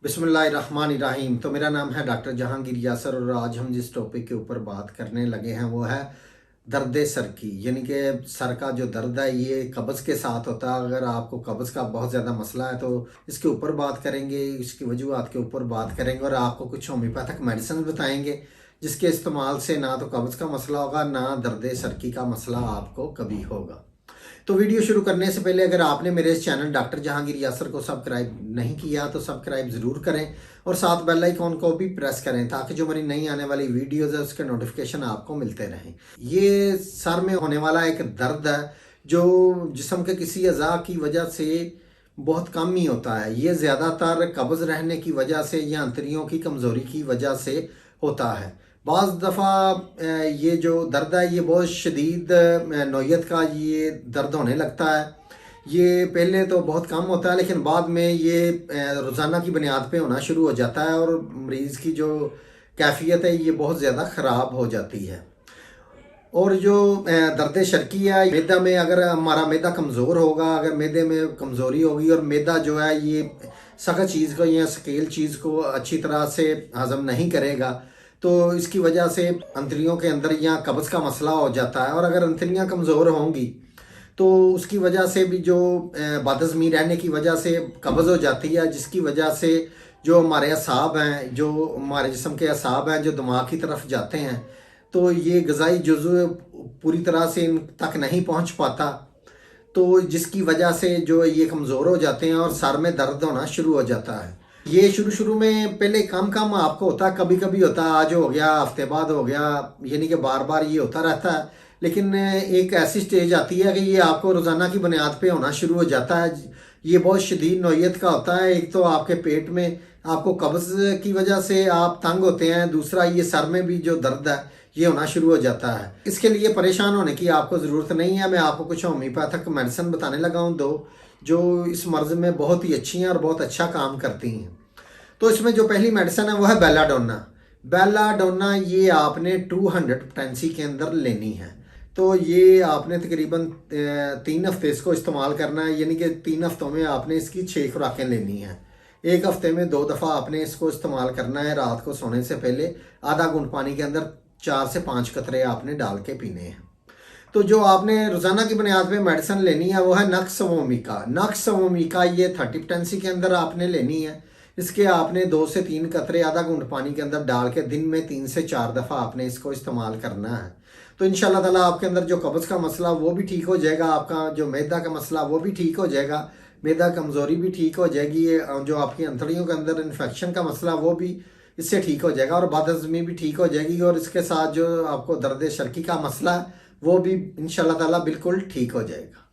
बिस्मिल्लाहिर्रहमानिर्रहीम। तो मेरा नाम है डॉक्टर जहांगीर यासर और आज हम जिस टॉपिक के ऊपर बात करने लगे हैं वो है दर्द सर की, यानी कि सर का जो दर्द है ये कब्ज़ के साथ होता है। अगर आपको कब्ज़ का बहुत ज़्यादा मसला है तो इसके ऊपर बात करेंगे, इसकी वजूहात के ऊपर बात करेंगे और आपको कुछ होम्योपैथिक मेडिसिन बताएंगे जिसके इस्तेमाल से ना तो कब्ज़ का मसला होगा ना दर्द सरकी का मसला आपको कभी होगा। तो वीडियो शुरू करने से पहले अगर आपने मेरे इस चैनल डॉक्टर जहांगीर यासर को सब्सक्राइब नहीं किया तो सब्सक्राइब ज़रूर करें और साथ बेल आइकॉन को भी प्रेस करें ताकि जो मेरी नई आने वाली वीडियोज़ है उसके नोटिफिकेशन आपको मिलते रहें। ये सर में होने वाला एक दर्द है जो जिस्म के किसी अज़ा की वजह से बहुत कम ही होता है। ये ज़्यादातर कब्ज़ रहने की वजह से या अंतड़ियों की कमज़ोरी की वजह से होता है। बाज़ दफ़ा ये जो दर्द है ये बहुत शदीद नौयत का ये दर्द होने लगता है। ये पहले तो बहुत कम होता है लेकिन बाद में ये रोज़ाना की बुनियाद पे होना शुरू हो जाता है और मरीज़ की जो कैफियत है ये बहुत ज़्यादा ख़राब हो जाती है। और जो दर्द शर्की है, मैदा में अगर हमारा मैदा कमज़ोर होगा, अगर मैदे में कमज़ोरी होगी और मैदा जो है ये सख्त चीज़ को या स्केल चीज़ को अच्छी तरह से हज़म नहीं करेगा तो इसकी वजह से अंतड़ियों के अंदर या कब्ज़ का मसला हो जाता है। और अगर अंतड़ियाँ कमज़ोर होंगी तो उसकी वजह से भी जो बदहज़मी रहने की वजह से कब्ज़ हो जाती है, जिसकी वजह से जो हमारे असाब हैं, जो हमारे जिस्म के असाब हैं जो दिमाग की तरफ जाते हैं तो ये ग़िज़ाई जुज़्व पूरी तरह से इन तक नहीं पहुंच पाता, तो जिसकी वजह से जो ये कमज़ोर हो जाते हैं और सर में दर्द होना शुरू हो जाता है। ये शुरू में पहले कम कम आपको होता है, कभी कभी होता है, आज हो गया, हफ्ते बाद हो गया, यानी कि बार बार ये होता रहता है। लेकिन एक ऐसी स्टेज आती है कि ये आपको रोज़ाना की बुनियाद पे होना शुरू हो जाता है। ये बहुत शदीद नौयत का होता है। एक तो आपके पेट में आपको कब्ज़ की वजह से आप तंग होते हैं, दूसरा ये सर में भी जो दर्द है ये होना शुरू हो जाता है। इसके लिए परेशान होने की आपको ज़रूरत नहीं है। मैं आपको कुछ होम्योपैथिक मेडिसिन बताने लगा हूँ दो जो इस मर्ज़ में बहुत ही अच्छी हैं और बहुत अच्छा काम करती हैं। तो इसमें जो पहली मेडिसिन है वो है बेलाडोना। बेलाडोना ये आपने 200 पोटेंसी के अंदर लेनी है। तो ये आपने तकरीबन 3 हफ्ते इसको इस्तेमाल करना है, यानी कि 3 हफ्तों में आपने इसकी 6 खुराकें लेनी हैं। एक हफ्ते में 2 दफ़ा आपने इसको इस्तेमाल करना है। रात को सोने से पहले आधा घूंट पानी के अंदर 4 से 5 कतरे आपने डाल के पीने हैं। तो जो आपने रोज़ाना की बुनियाद पे मेडिसिन लेनी है वो है नक्स वोमिका। नक्स वोमिका ये 30 पोटेंसी के अंदर आपने लेनी है। इसके आपने 2 से 3 कतरे आधा घूंट पानी के अंदर डाल के दिन में 3 से 4 दफ़ा आपने इसको इस्तेमाल करना है। तो इंशाल्लाह ताला आपके अंदर जो कब्ज़ का मसला वो भी ठीक हो जाएगा, आपका जो मैदा का मसला वो भी ठीक हो जाएगा, मैदा कमज़ोरी भी ठीक हो जाएगी, जो आपकी अंतड़ियों के अंदर इन्फेक्शन का मसला वो भी इससे ठीक हो जाएगा और बदहज़मी भी ठीक हो जाएगी और इसके साथ जो आपको दर्द शर्की का मसला वो भी इंशाल्लाह ताला बिल्कुल ठीक हो जाएगा।